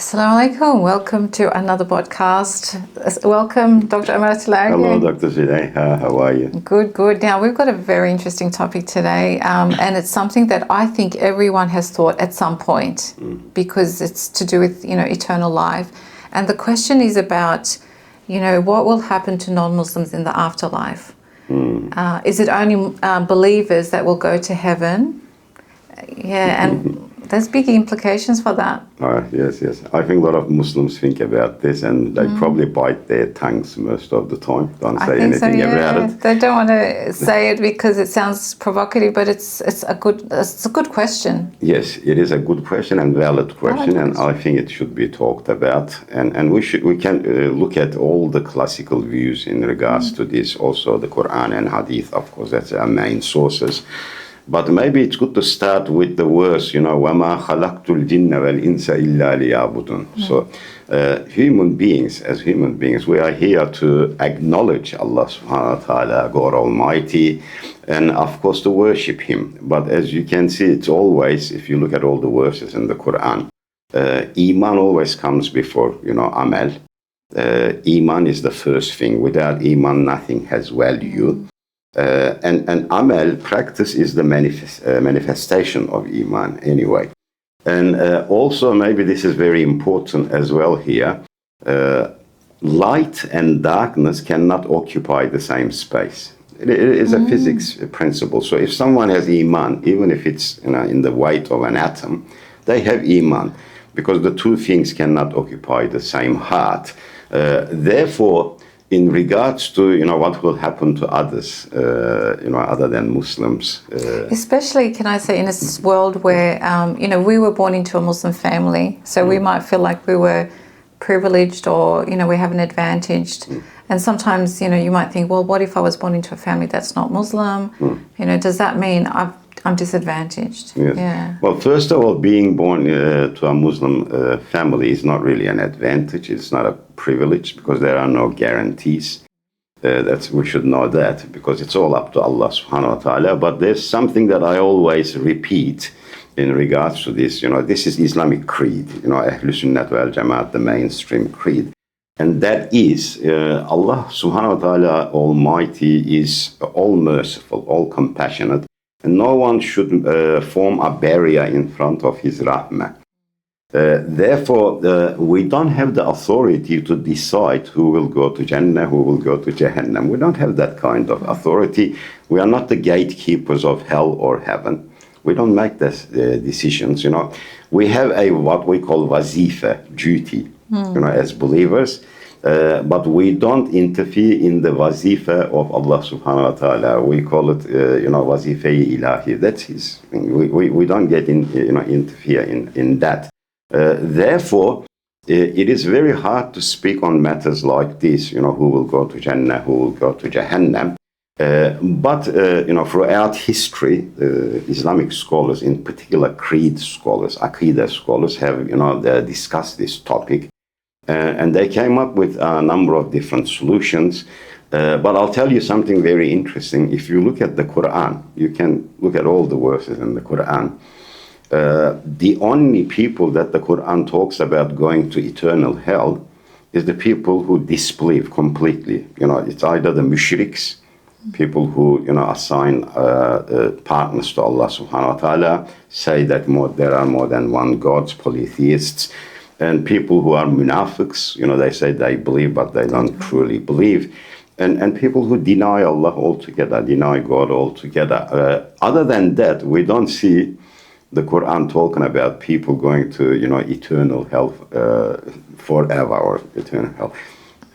Assalamu alaikum. Welcome to another podcast. Welcome, Dr Omer Atilla Ergi. Hello, Dr. Zuleyha. How are you? Good, good. Now, we've got a very interesting topic today, and it's something that I think everyone has thought at some point because it's to do with, eternal life. And the question is about, what will happen to non-Muslims in the afterlife? Is it only believers that will go to heaven? And there's big implications for that. Yes. I think a lot of Muslims think about this and they probably bite their tongues most of the time. Don't say anything about it. They don't want to say it because it sounds provocative, but it's a good question. Yes, it is a good question and valid question, and I think it should be talked about. And we can look at all the classical views in regards to this, also the Quran and Hadith, of course, that's our main sources. But maybe it's good to start with the verse, وَمَا خَلَقْتُ الْجِنَّ وَالْإِنسَ إِلَّا لِيَعْبُدُونَ. So human beings, we are here to acknowledge Allah subhanahu wa ta'ala, God Almighty, and of course to worship Him. But as you can see, it's always, if you look at all the verses in the Quran, Iman always comes before, amal. Iman is the first thing. Without Iman, nothing has value. And amal, practice, is the manifestation of Iman anyway. And also, maybe this is very important as well here, light and darkness cannot occupy the same space. It is a physics principle. So if someone has Iman, even if it's in the weight of an atom, they have Iman, because the two things cannot occupy the same heart. Therefore, in regards to what will happen to others, other than Muslims, especially, can I say, in a world where we were born into a Muslim family, so we might feel like we were privileged, or we have an advantage. And sometimes you might think, well, what if I was born into a family that's not Muslim? Does that mean I'm disadvantaged? Yes. Yeah. Well, first of all, being born to a Muslim family is not really an advantage. It's not a privilege, because there are no guarantees. We should know that, because it's all up to Allah subhanahu wa ta'ala. But there's something that I always repeat in regards to this. This is Islamic creed, Ahlul Sunnah wal Jamaat, the mainstream creed. And that is, Allah subhanahu wa ta'ala Almighty is all-merciful, all-compassionate. And no one should form a barrier in front of His rahmah. Therefore, we don't have the authority to decide who will go to Jannah, who will go to Jahannam. We don't have that kind of authority. We are not the gatekeepers of hell or heaven. We don't make these decisions. We have what we call wazifa, duty, as believers. But we don't interfere in the wazifa of Allah subhanahu wa ta'ala. We call it, wazifa ilahi. That's His thing. We don't get interfere in that. Therefore, it is very hard to speak on matters like this, who will go to Jannah, who will go to Jahannam. But throughout history, Islamic scholars, in particular creed scholars, aqeedah scholars, have, discussed this topic. And they came up with a number of different solutions. But I'll tell you something very interesting. If you look at the Quran, you can look at all the verses in the Quran. The only people that the Quran talks about going to eternal hell is the people who disbelieve completely. It's either the mushriks, people who assign partners to Allah subhanahu wa ta'ala, say that there are more than one God, polytheists, and people who are munafiqs, they say they believe but they don't truly believe, and people who deny Allah altogether, deny God altogether. Other than that, we don't see the Quran talking about people going to eternal hell forever, or eternal hell.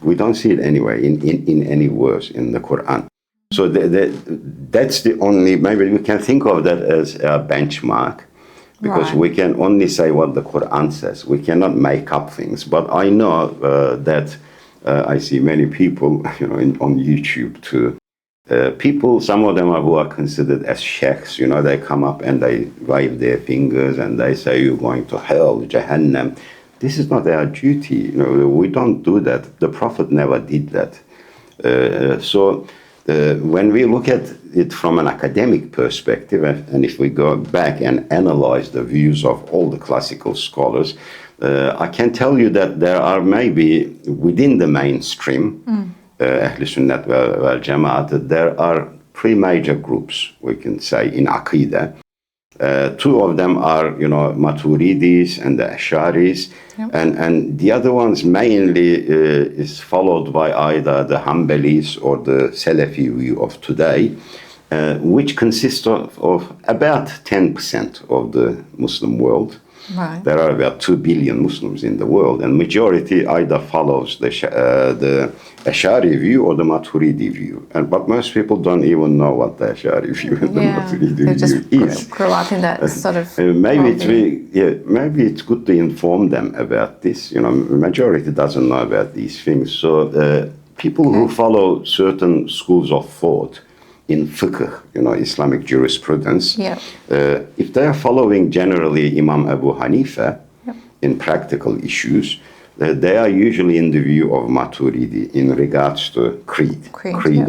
We don't see it anyway in any verse in the Quran. So that's the only, maybe we can think of that as a benchmark, because we can only say what the Quran says. We cannot make up things. But I know that I see many people, on YouTube too. People, some of them who are considered as sheikhs, they come up and they wave their fingers and they say, you're going to hell, Jahannam. This is not our duty. We don't do that. The Prophet never did that. So when we look at it from an academic perspective, and if we go back and analyze the views of all the classical scholars, I can tell you that there are maybe within the mainstream, Ahl Sunnat wal Jamaat, there are three major groups, we can say, in aqeedah. Two of them are, Maturidis and the Asharis, and the other ones mainly is followed by either the Hanbalis or the Salafi view of today, which consists of about 10% of the Muslim world. Right. There are about 2 billion Muslims in the world, and majority either follows the Ashari view or the Maturidi view. But most people don't even know what the Ashari view and the Maturidi view is. Grew up in that sort of. Maybe it's good to inform them about this. Majority doesn't know about these things. So people who follow certain schools of thought in fiqh, Islamic jurisprudence, if they are following generally Imam Abu Hanifa in practical issues, they are usually in the view of Maturidi in regards to creed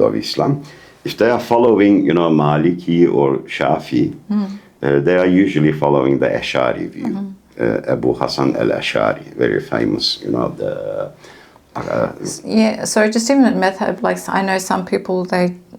of Islam. If they are following, Maliki or Shafi, they are usually following the Ashari view. Abu Hassan al-Ashari, very famous, so just even at madhab, like I know some people,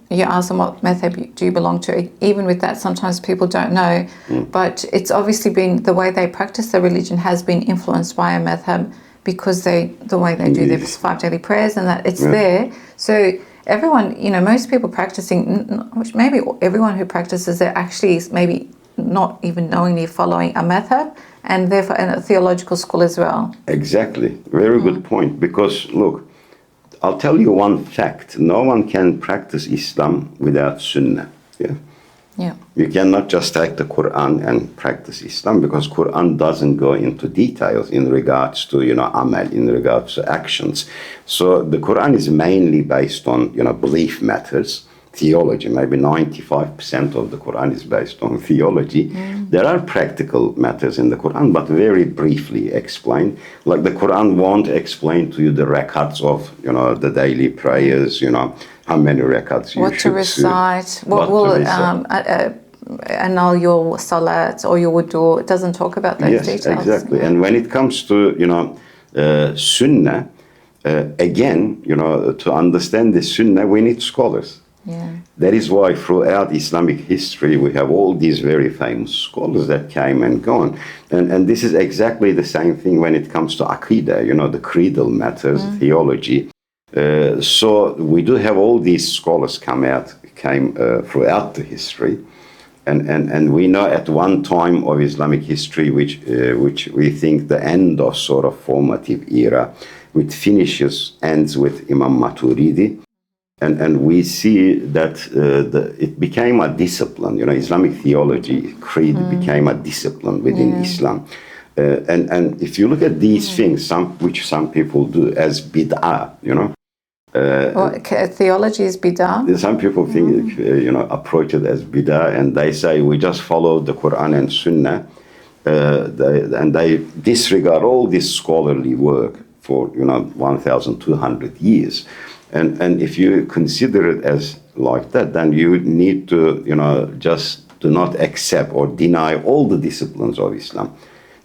you ask them what madhab do you belong to, even with that sometimes people don't know, but it's obviously been, the way they practice their religion has been influenced by a madhab because the way they do their 5 daily prayers and that it's there. So everyone, most people practicing, maybe everyone who practices, they're actually maybe not even knowingly following a madhab, and therefore in a theological school as well. Exactly. Very good point. Because, look, I'll tell you one fact. No one can practice Islam without Sunnah. Yeah. You cannot just take the Quran and practice Islam, because Quran doesn't go into details in regards to, amal, in regards to actions. So the Quran is mainly based on, belief matters. Theology, maybe 95% of the Quran is based on theology. There are practical matters in the Quran, but very briefly explained. Like the Quran won't explain to you the rakats of, the daily prayers, how many rakats you should recite, what will annul your salat or your wudu. It doesn't talk about those details. Yes, exactly. And when it comes to, Sunnah, again, to understand the Sunnah, we need scholars. Yeah. That is why throughout Islamic history we have all these very famous scholars that came and gone. And this is exactly the same thing when it comes to aqeedah, the creedal matters, theology. So we do have all these scholars came throughout the history. And we know at one time of Islamic history, which we think the end of sort of formative era, which ends with Imam Maturidi. And we see that it became a discipline. Islamic theology, creed became a discipline within Islam. And if you look at these things, which some people do as bid'ah, theology is bid'ah? Some people think, approach it as bid'ah, and they say we just follow the Quran and Sunnah, and they disregard all this scholarly work for 1,200 years. And if you consider it as like that, then you need to, just do not accept or deny all the disciplines of Islam.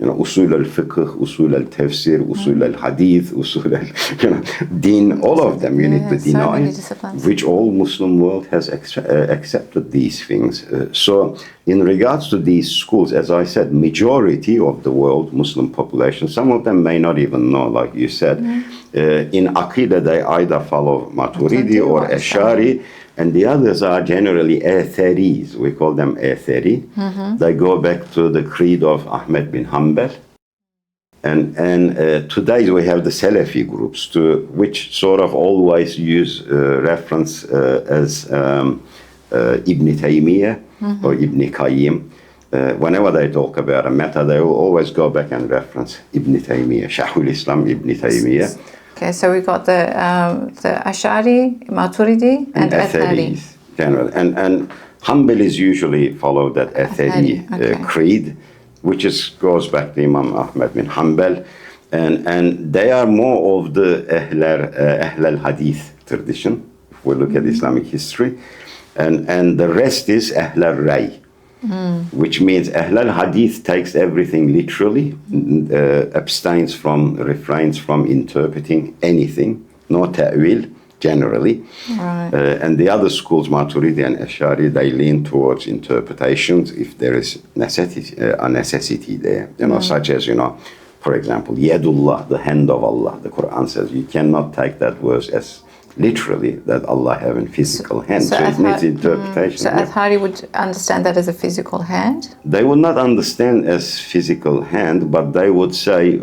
Usul al-fiqh, usul al-tafsir, usul al-hadith, usul al-din, all of them you need to deny, which all Muslim world has accepted these things. So in regards to these schools, as I said, majority of the world Muslim population, some of them may not even know, like you said, in Aqeedah they either follow Maturidi or Ashari, and the others are generally Atharis. We call them Athari. They go back to the creed of Ahmed bin Hanbal. And today we have the Salafi groups, which sort of always use reference as Ibn Taymiyyah or Ibn Qayyim. Whenever they talk about a matter, they will always go back and reference Ibn Taymiyyah, Shaykhul Islam Ibn Taymiyyah. Okay, so we've got the Ashari, Maturidi, and Athari. Generally. And Hanbalis usually follow that Athari creed, which goes back to Imam Ahmed bin Hanbal. And they are more of the Ahl al-Hadith tradition, if we look at Islamic history. And the rest is Ahl al-Ray. which means Ahl al-Hadith takes everything literally, refrains from interpreting anything, no ta'wil, generally. Right. And the other schools, Maturidi and Ashari, they lean towards interpretations if there is a necessity there, such as, for example, Yadullah, the hand of Allah. The Quran says you cannot take that verse as literally that Allah having physical hands. So it needs interpretation. So Athari would understand that as a physical hand? They would not understand as physical hand, but they would say,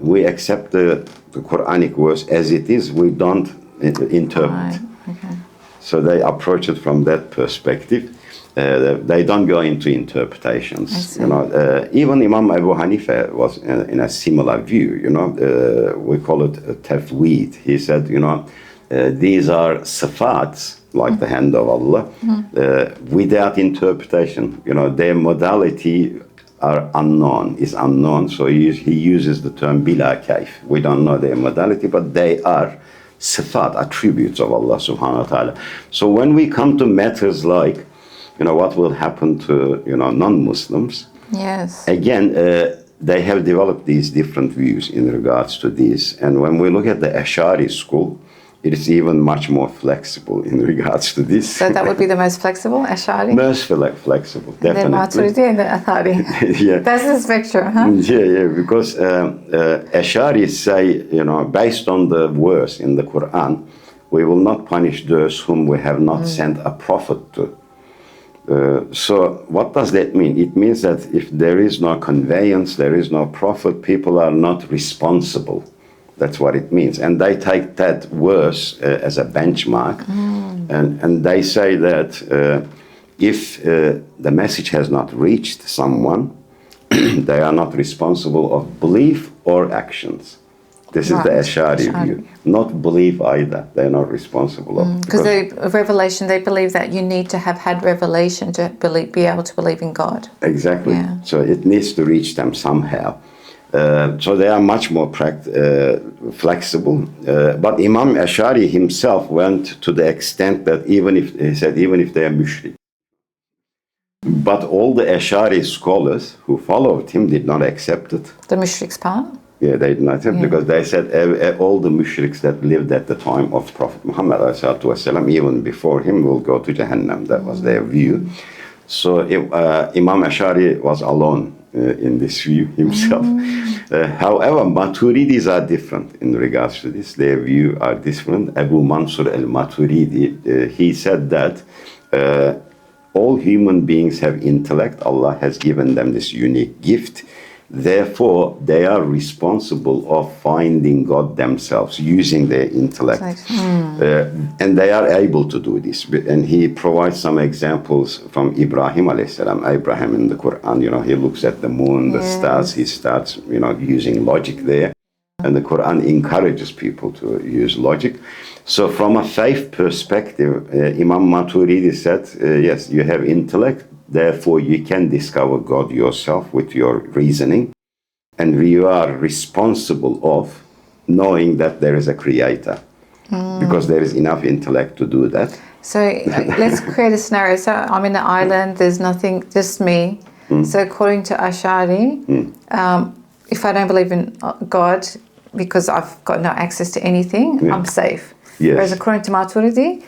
we accept the Quranic verse as it is, we don't interpret. Right. Okay. So they approach it from that perspective. They don't go into interpretations. Even Imam Abu Hanifa was in a similar view. We call it tafweed. He said, these are sifats, like the hand of Allah, without interpretation. Their modality is unknown. So he uses the term bila kayf. We don't know their modality, but they are sifat, attributes of Allah subhanahu wa ta'ala. So when we come to matters like, what will happen to, non-Muslims? Yes. Again, they have developed these different views in regards to this. And when we look at the Ashari school, it is even much more flexible in regards to this. So that would be the most flexible, Ashari? Most flexible, definitely. And then Maturidi and the Athari. Yeah. That's the spectrum, huh? Yeah, because Ashari say, based on the verse in the Quran, we will not punish those whom we have not sent a prophet to. So what does that mean? It means that if there is no conveyance, there is no prophet, people are not responsible. That's what it means. And they take that verse as a benchmark. And they say that if the message has not reached someone, they are not responsible of belief or actions. This is the Ashari view. Not belief either. They're not responsible of. Because revelation, they believe that you need to have had revelation to be able to believe in God. Exactly. Yeah. So it needs to reach them somehow. So they are much more flexible. But Imam Ashari himself went to the extent that even if they are mushrik. But all the Ashari scholars who followed him did not accept it. The mushrik's part? Yeah, they did not accept because they said all the mushriks that lived at the time of Prophet Muhammad ﷺ, even before him, will go to Jahannam. That was their view. So Imam Ashari was alone in this view himself. However, Maturidis are different in regards to this. Their view are different. Abu Mansur al-Maturidi, he said that all human beings have intellect. Allah has given them this unique gift. Therefore, they are responsible of finding God themselves using their intellect. And they are able to do this. And he provides some examples from Ibrahim alayhi salam. Abraham in the Quran, he looks at the moon, the stars, he starts, using logic there. And the Quran encourages people to use logic. So from a faith perspective, Imam Maturidi said, yes, you have intellect. Therefore, you can discover God yourself with your reasoning. And you are responsible of knowing that there is a creator. Because there is enough intellect to do that. So let's create a scenario. So I'm in an island, there's nothing, just me. So according to Ashari, if I don't believe in God, because I've got no access to anything, I'm safe. Yes. Whereas according to Maturidi,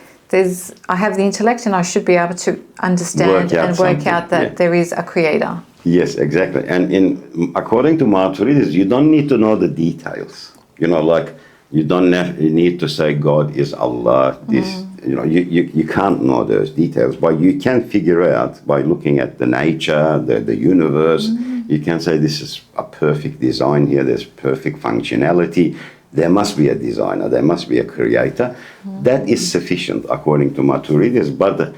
I have the intellect and I should be able to understand and work out that there is a creator. Yes, exactly. And according to Maturidis, you don't need to know the details. You don't need to say God is Allah. You can't know those details, but you can figure out by looking at the nature, the universe. You can say this is a perfect design here. There's perfect functionality. There must be a designer, there must be a creator. That is sufficient according to Maturidis, but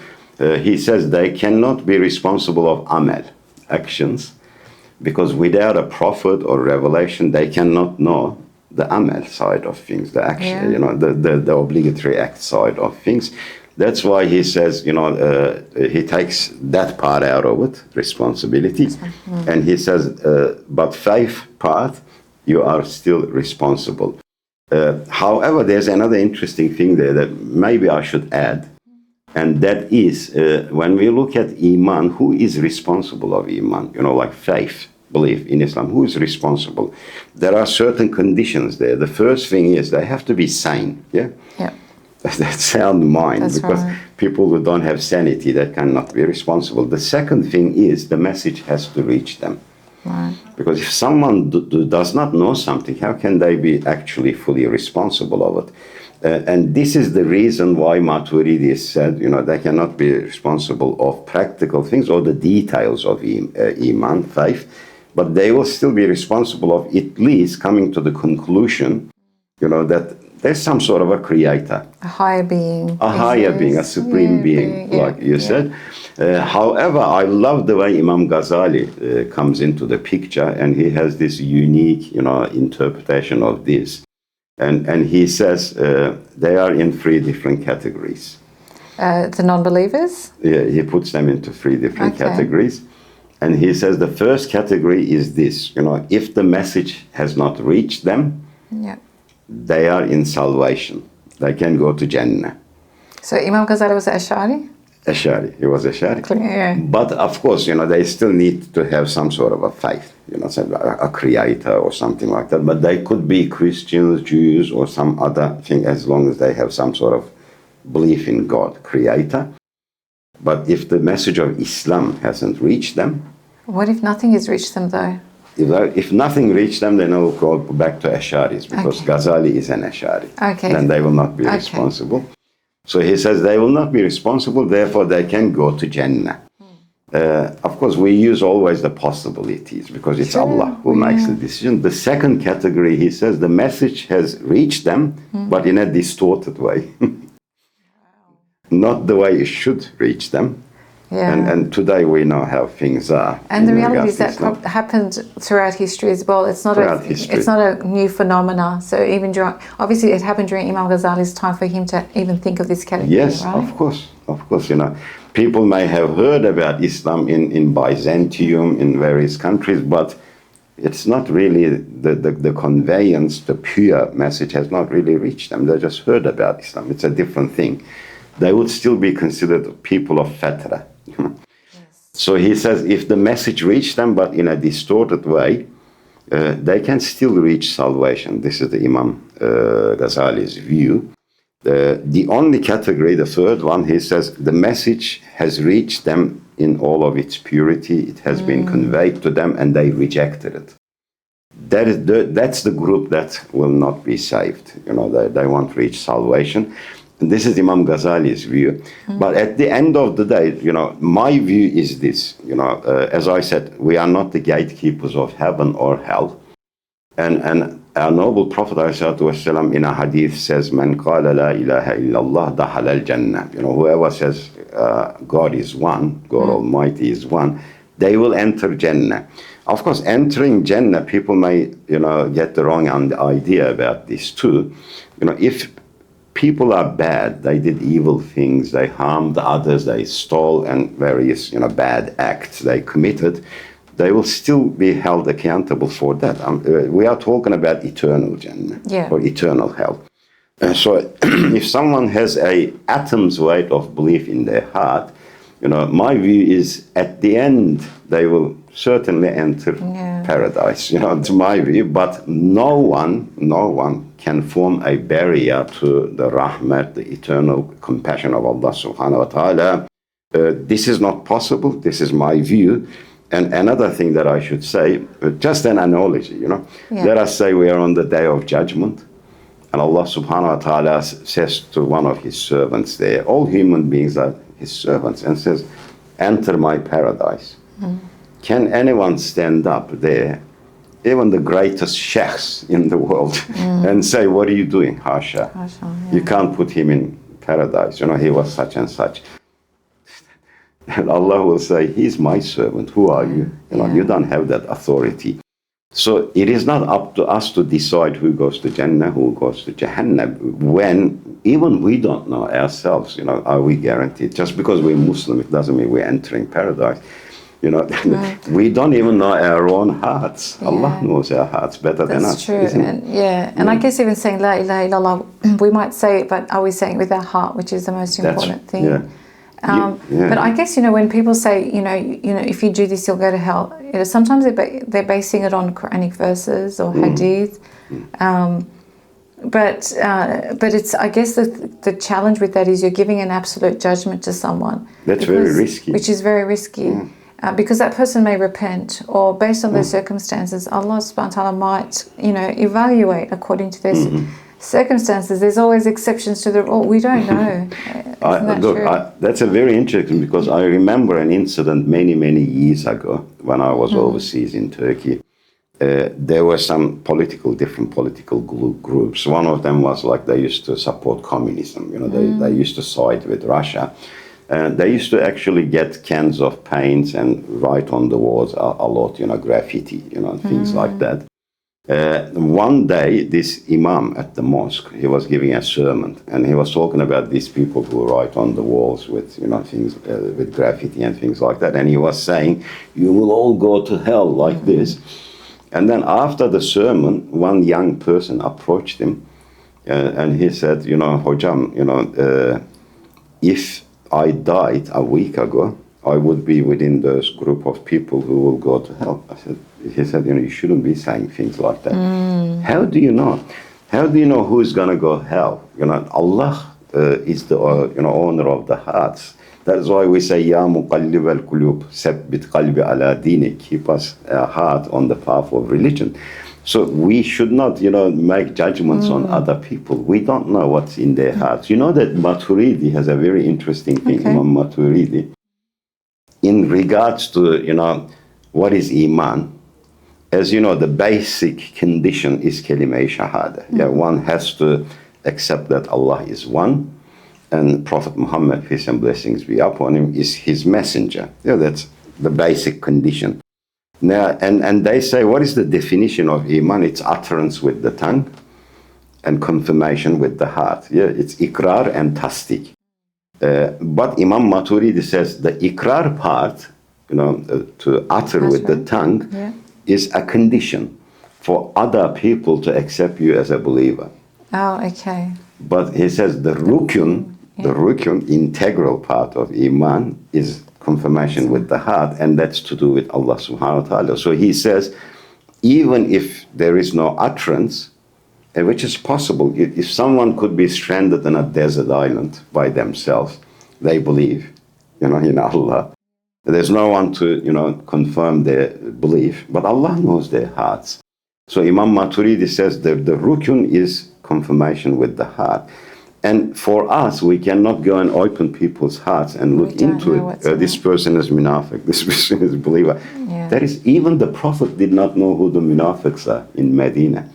he says they cannot be responsible of amal, actions, because without a prophet or revelation, they cannot know the amal side of things, the action, the obligatory act side of things. That's why he says, he takes that part out of it, responsibility, and he says, but faith part, you are still responsible. However, there's another interesting thing there that maybe I should add. And that is, when we look at Iman, who is responsible of Iman? You know, like faith, belief in Islam, who is responsible? There are certain conditions there. The first thing is they have to be sane, yeah? Yeah. That's sound mind, That's because right. people who don't have sanity, they cannot be responsible. The second thing is the message has to reach them. Right. Because if someone does not know something, how can they be actually fully responsible of it? And this is the reason why Maturidi said, you know, they cannot be responsible of practical things or the details of Iman, faith, but they will still be responsible of at least coming to the conclusion, you know, that there's some sort of a creator. A higher being. A higher being, a supreme being, like you said. However, I love the way Imam Ghazzali comes into the picture, and he has this unique, you know, interpretation of this. And he says they are in 3 different categories. The non-believers? Yeah, he puts them into 3 different categories. And he says the first category is this, you know, if the message has not reached them, they are in salvation. They can go to Jannah. So Imam Ghazzali was Ashari? Ashari, he was Ashari. Yeah. But of course, you know, they still need to have some sort of a faith, you know, a creator or something like that. But they could be Christians, Jews, or some other thing, as long as they have some sort of belief in God, creator. But if the message of Islam hasn't reached them... What if nothing has reached them, though? If nothing reached them, then they'll go back to Asharis, because Ghazali is an Ashari. Then they will not be responsible. So he says they will not be responsible, therefore they can go to Jannah. Of course, we use always the possibilities, because it's Allah who makes the decision. The second category, he says, the message has reached them, but in a distorted way. Not the way it should reach them. And today we know how things are. And the reality is that happened throughout history as well. It's not a new phenomena. So even obviously it happened during Imam Ghazali's time for him to even think of this category. Yes, right? of course, you know. People may have heard about Islam in Byzantium, in various countries, but it's not really the conveyance, the pure message has not really reached them. They just heard about Islam. It's a different thing. They would still be considered people of fatra. So he says if the message reached them, but in a distorted way, they can still reach salvation. This is the Imam Ghazali's view. The only category, the third one, he says the message has reached them in all of its purity. It has been conveyed to them and they rejected it. That's the group that will not be saved. You know, they won't reach salvation. And this is Imam Ghazali's view. But at the end of the day, you know, my view is this, you know, as I said, we are not the gatekeepers of heaven or hell. And our noble Prophet ﷺ in a hadith says, Man qala la ilaha illallah dakhala al-jannah. You know, whoever says God is one, God Almighty is one, they will enter Jannah. Of course, entering Jannah, people may, you know, get the wrong idea about this too. You know, if people are bad, they did evil things, they harmed others, they stole, and various, you know, bad acts they committed, they will still be held accountable for that. We are talking about eternal Jannah, or eternal hell. So if someone has an atom's weight of belief in their heart, you know, my view is at the end they will certainly enter paradise. You know, it's my view. But no one can form a barrier to the rahmat, the eternal compassion of Allah subhanahu wa ta'ala. This is not possible. This is my view. And another thing that I should say, just an analogy, you know. Let us say we are on the day of judgment, and Allah subhanahu wa ta'ala says to one of his servants there, all human beings are his servants, and says, enter my paradise. Can anyone stand up there, even the greatest sheikhs in the world, and say, what are you doing? Hasha. You can't put him in paradise. You know, he was such and such. And Allah will say, he's my servant. Who are you? You know, you don't have that authority. So it is not up to us to decide who goes to Jannah, who goes to Jahannam, when even we don't know ourselves, you know, are we guaranteed? Just because we're Muslim, it doesn't mean we're entering paradise. You know, we don't even know our own hearts. Allah knows our hearts better than us. That's true. And I guess even saying La ilaha illallah, we might say it, but are we saying it with our heart, which is the most important thing? But I guess, when people say, if you do this, you'll go to hell, sometimes they're basing it on Quranic verses or hadith. But it's, I guess the challenge with that is you're giving an absolute judgment to someone. That's very risky. Which is very risky. Because that person may repent, or based on their circumstances, Allah subhanahu wa ta'ala might, evaluate according to their circumstances. There's always exceptions to the rule. We don't know. That's a very interesting, because I remember an incident many, many years ago when I was overseas in Turkey. There were some different political groups. One of them was like they used to support communism. They used to side with Russia. They used to actually get cans of paints and write on the walls a lot, graffiti, things like that. One day, this Imam at the mosque, he was giving a sermon, and he was talking about these people who write on the walls with, things with graffiti and things like that. And he was saying, you will all go to hell like this. And then after the sermon, one young person approached him, and he said, Hojam, if I died a week ago, I would be within those group of people who will go to hell. He said, you shouldn't be saying things like that. How do you know? How do you know who's going to go hell? Allah is the owner of the hearts. That's why we say, Ya muqallib al-qulub, sabbit qalbi ala dinik. Keep us our heart on the path of religion. So we should not, make judgments on other people. We don't know what's in their hearts. You know that Maturidi has a very interesting thing, Imam Maturidi. In regards to, what is Iman, as you know, the basic condition is kalima shahada. One has to accept that Allah is one, and Prophet Muhammad, peace and blessings be upon him, is his messenger. That's the basic condition. Now, and they say, what is the definition of Iman? It's utterance with the tongue and confirmation with the heart. It's ikrar and tasdik. But Imam Maturidi says the ikrar part, to utter with the tongue, is a condition for other people to accept you as a believer. Oh, okay. But he says the rukun, integral part of Iman, is confirmation with the heart, and that's to do with Allah subhanahu wa ta'ala. So he says, even if there is no utterance, which is possible, if someone could be stranded on a desert island by themselves, they believe, in Allah. There's no one to, confirm their belief, but Allah knows their hearts. So Imam Maturidi says that the rukun is confirmation with the heart. And for us, we cannot go and open people's hearts and look into it. This person is munafiq, this person is believer. That is, even the Prophet did not know who the munafiqs are in Medina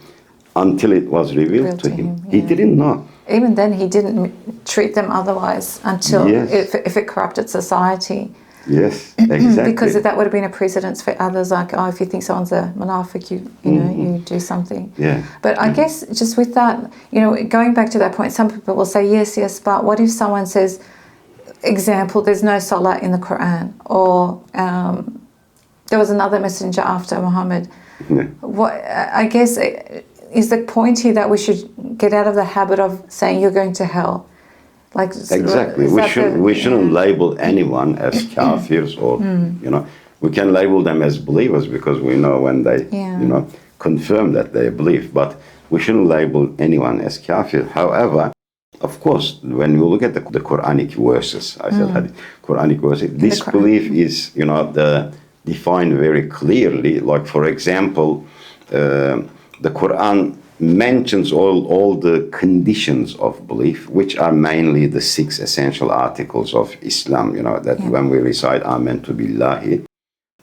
until it was revealed to him. He didn't know. Even then, he didn't treat them otherwise until if it corrupted society. Yes, exactly. Because that would have been a precedence for others, like, if you think someone's a munafiq, you do something. But I guess just with that, going back to that point, some people will say, yes, but what if someone says, example, there's no salah in the Quran, or there was another messenger after Muhammad. What I guess is the point here that we should get out of the habit of saying you're going to hell. Exactly. We shouldn't label anyone as kafirs or, we can label them as believers because we know when they, confirm that they believe. But we shouldn't label anyone as kafir. However, of course, when you look at the Quranic verses, I said Quranic verses, this belief is, defined very clearly. Like, for example, the Quran mentions all the conditions of belief, which are mainly the 6 essential articles of Islam, when we recite Amantu Billahi,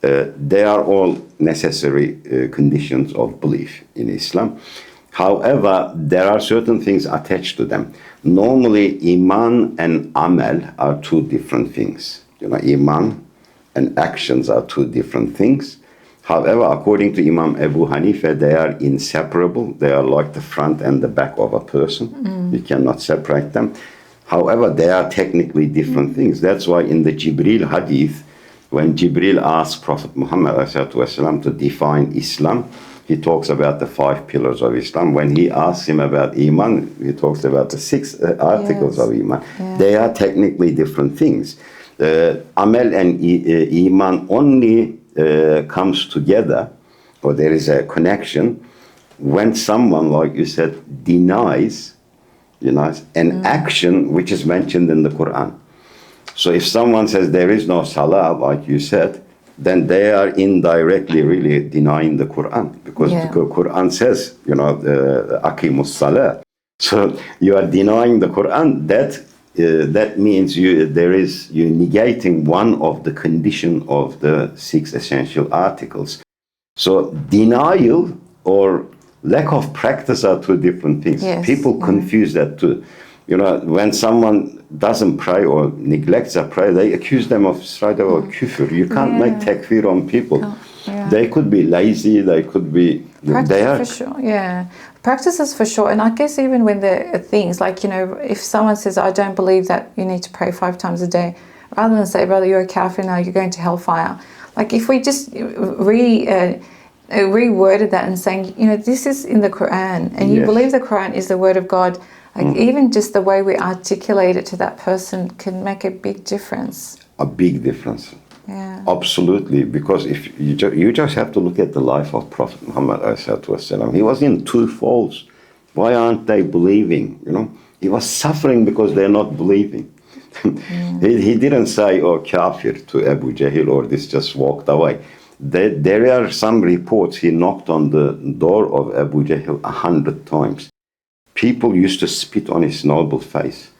they are all necessary conditions of belief in Islam. However, there are certain things attached to them. Normally, Iman and amal are 2 different things. Iman and actions are 2 different things. However, according to Imam Abu Hanifa, they are inseparable. They are like the front and the back of a person. You cannot separate them. However, they are technically different things. That's why in the Jibril hadith, when Jibril asked Prophet Muhammad ﷺ to define Islam, he talks about the 5 pillars of Islam. When he asks him about Iman, he talks about the 6 articles of Iman. Yeah. They are technically different things. Amal and Iman only comes together, or there is a connection, when someone, like you said, denies an action which is mentioned in the Quran. So if someone says there is no salah, like you said, then they are indirectly really denying the Quran, because the Quran says, aqimus salah. So you are denying the Quran. That means you're negating one of the condition of the 6 essential articles. So denial or lack of practice are 2 different things. Yes. People confuse that too. When someone doesn't pray or neglects a prayer, they accuse them of straight away kufr. You can't make takfir on people. They could be lazy, they could be... For sure, yeah. Practices for sure. And I guess even when there are things like, if someone says, I don't believe that you need to pray 5 times a day, rather than say, brother, you're a kafir now, you're going to hellfire. Like if we just reworded that and saying, this is in the Quran, and you believe the Quran is the word of God, like even just the way we articulate it to that person can make a big difference. A big difference. Yeah. Absolutely, because if you just have to look at the life of Prophet Muhammad ﷺ. He was in 2 folds. Why aren't they believing? He was suffering because they're not believing. He didn't say, oh, kafir to Abu Jahl, or this just walked away. There are some reports he knocked on the door of Abu Jahl 100 times. People used to spit on his noble face.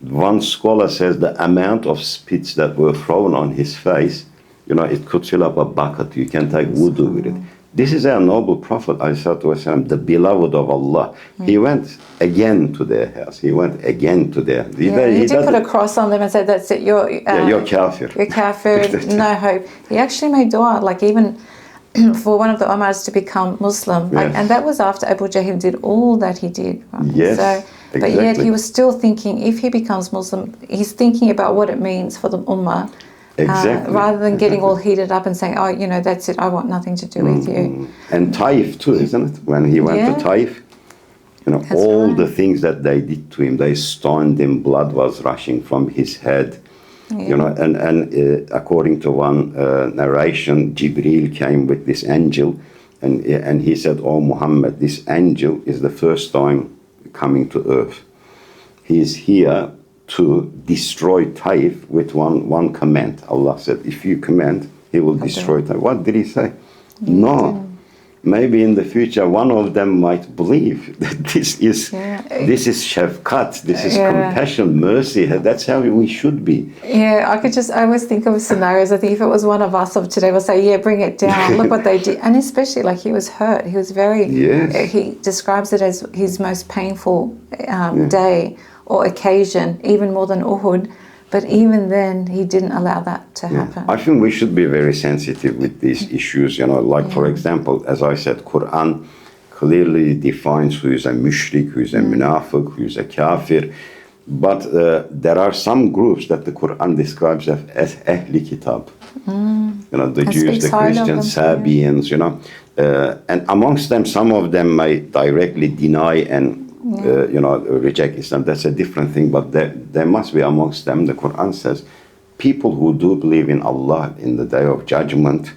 One scholar says the amount of spits that were thrown on his face, it could fill up a bucket. You can take wudu with it. This is our noble Prophet, ﷺ, the beloved of Allah. He went again to their house. He went again to their... He did put a cross on them and said, that's it, you're kafir. You're kafir, no hope. He actually made dua, like even for one of the Omars to become Muslim. And that was after Abu Jahl did all that he did. Right? Yes, exactly. But yet he was still thinking, if he becomes Muslim, he's thinking about what it means for the Ummah. Exactly. Rather than getting all heated up and saying, oh, that's it, I want nothing to do with you. And Taif too, isn't it? When he went to Taif, all the things that they did to him, they stoned him, blood was rushing from his head. And according to one narration, Jibreel came with this angel, and he said, oh Muhammad, this angel is the first time coming to earth. He is here to destroy Taif with one command. Allah said, if you command, he will destroy Taif. What did he say? No. Maybe in the future one of them might believe that this is shafqat, this is compassion, mercy. That's how we should be. Yeah, I always think of scenarios. I think if it was one of us of today, we'll say, bring it down. Look what they did. And especially like he was hurt. He was very, he describes it as his most painful day or occasion, even more than Uhud. But even then, he didn't allow that to happen. I think we should be very sensitive with these issues. For example, as I said, Quran clearly defines who is a mushrik, who is a munafiq, who is a kafir. But there are some groups that the Quran describes as Ahli Kitab. The Jews, the Christians, Sabians, and amongst them, some of them may directly deny and reject Islam. That's a different thing, but there must be amongst them, the Quran says, people who do believe in Allah in the Day of Judgment.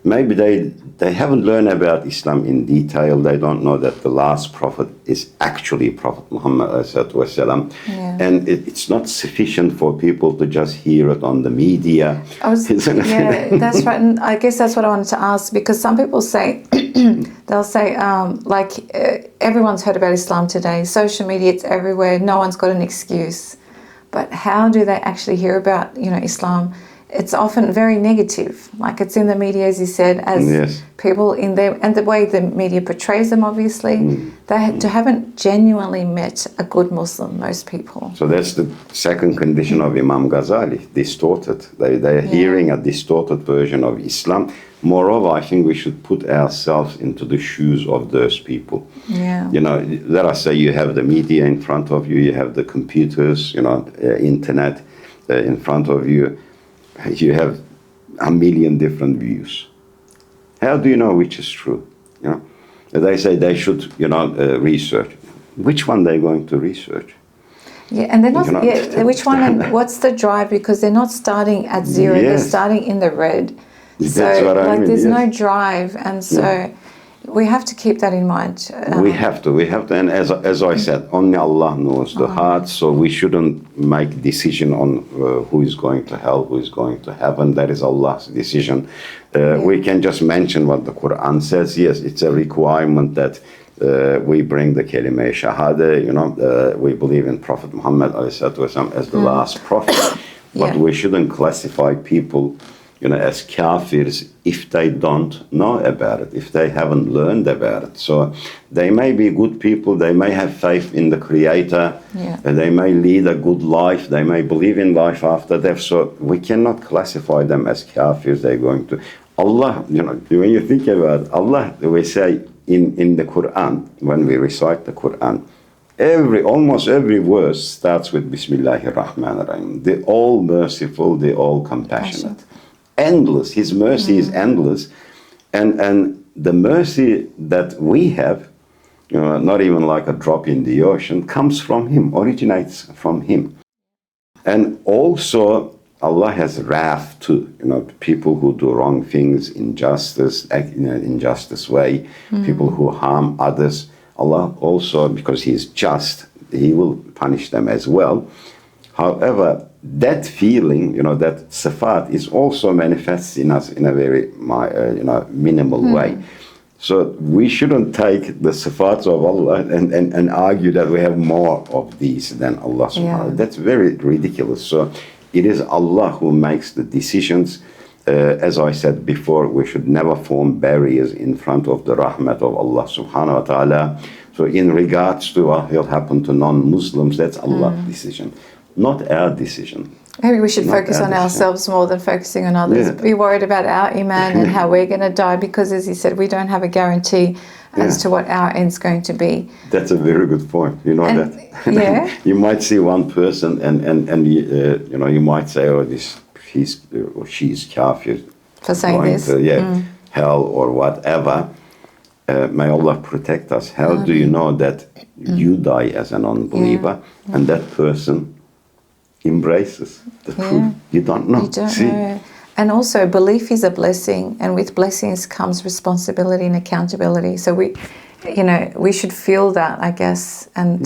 Maybe they haven't learned about Islam in detail. They don't know that the last prophet is actually Prophet Muhammad ﷺ. And it's not sufficient for people to just hear it on the media. That's right. And I guess that's what I wanted to ask, because some people say, they'll say, everyone's heard about Islam today. Social media, it's everywhere. No one's got an excuse. But how do they actually hear about, Islam? It's often very negative, like it's in the media, as you said, as people in there, and the way the media portrays them, obviously, they haven't genuinely met a good Muslim, most people. So that's the second condition of Imam Ghazzali, distorted. They are hearing a distorted version of Islam. Moreover, I think we should put ourselves into the shoes of those people. Let us say you have the media in front of you, you have the computers, internet in front of you. You have a million different views. How do you know which is true? you know. They say they should, research. Which one they're going to research? Yeah, and they're not. Yeah, which one? And what's the drive? Because they're not starting at zero. Yes. They're starting in the red. That's what I mean. There's yes. no drive, and so we have to keep that in mind. We have to, and as I said, only Allah knows the heart. So we shouldn't make decision on who is going to hell, who is going to heaven. That is Allah's decision. We can just mention what the Quran says. Yes, it's a requirement that we bring the kalima shahada. We believe in Prophet Muhammad as the last prophet, but we shouldn't classify people as kafirs if they don't know about it, if they haven't learned about it. So they may be good people, they may have faith in the Creator, they may lead a good life, they may believe in life after death. So we cannot classify them as kafirs. They're going to Allah. When you think about it, Allah, we say in the Quran, when we recite the Quran, almost every verse starts with Bismillahir Rahmanir Rahim. The all-merciful, the all-compassionate. Endless. His mercy is endless. And the mercy that we have, not even like a drop in the ocean, comes from Him, originates from Him. And also, Allah has wrath to, people who do wrong things, injustice, act in an injustice way, people who harm others. Allah also, because He is just, He will punish them as well. However, that feeling, that sifat is also manifests in us in a very, minimal way. So we shouldn't take the sifats of Allah and argue that we have more of these than Allah subhanahu wa ta'ala. That's very ridiculous. So it is Allah who makes the decisions. As I said before, we should never form barriers in front of the rahmat of Allah subhanahu wa ta'ala. So in regards to what will happen to non-Muslims, that's Allah's decision, not our decision. Maybe we should focus on ourselves more than focusing on others. Be worried about our Iman and how we're going to die, because as you said, we don't have a guarantee as to what our end's going to be. That's a very good point. That you might see one person and you might say, oh, he's or she's kafir for saying this, hell or whatever. May Allah protect us. How do you know that you die as an unbeliever and that person embraces the truth? You don't know. You don't know. And also, belief is a blessing, and with blessings comes responsibility and accountability. So we should feel that, I guess, and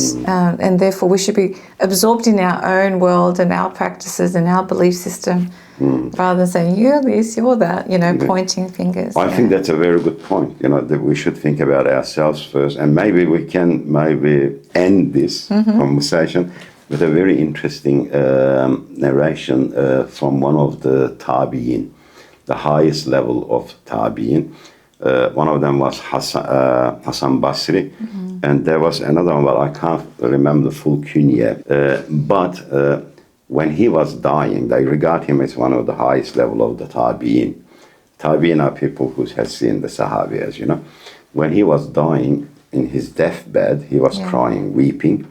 therefore we should be absorbed in our own world and our practices and our belief system, rather than saying you're this, you're that, pointing fingers. I think that's a very good point. That we should think about ourselves first, and maybe we can end this conversation with a very interesting narration from one of the tabi'in, the highest level of tabi'in. One of them was Hassan Basri, and there was another one, but I can't remember the full kunya. But when he was dying, they regard him as one of the highest level of the tabi'in. Tabi'in are people who have seen the Sahabi, as you know. When he was dying in his deathbed, he was crying, weeping.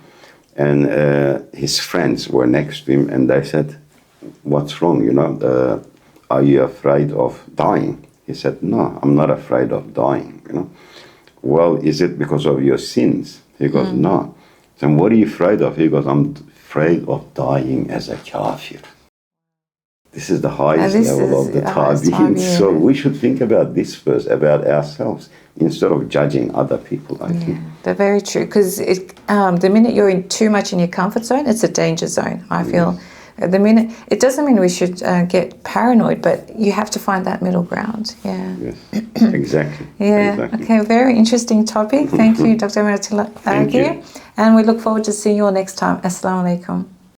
And his friends were next to him, and they said, "What's wrong? Are you afraid of dying?" He said, "No, I'm not afraid of dying. Well, is it because of your sins? He goes, "No." Then what are you afraid of? He goes, "I'm afraid of dying as a kafir." This is the highest level of the tabi'in. So we should think about this first, about ourselves, instead of judging other people, I think. They're very true, because the minute you're too much in your comfort zone, it's a danger zone, I feel. The minute, it doesn't mean we should get paranoid, but you have to find that middle ground. Yes, exactly. Exactly. Okay, very interesting topic. Thank you, Dr Omer Atilla Ergi. And we look forward to seeing you all next time. Assalamu alaikum.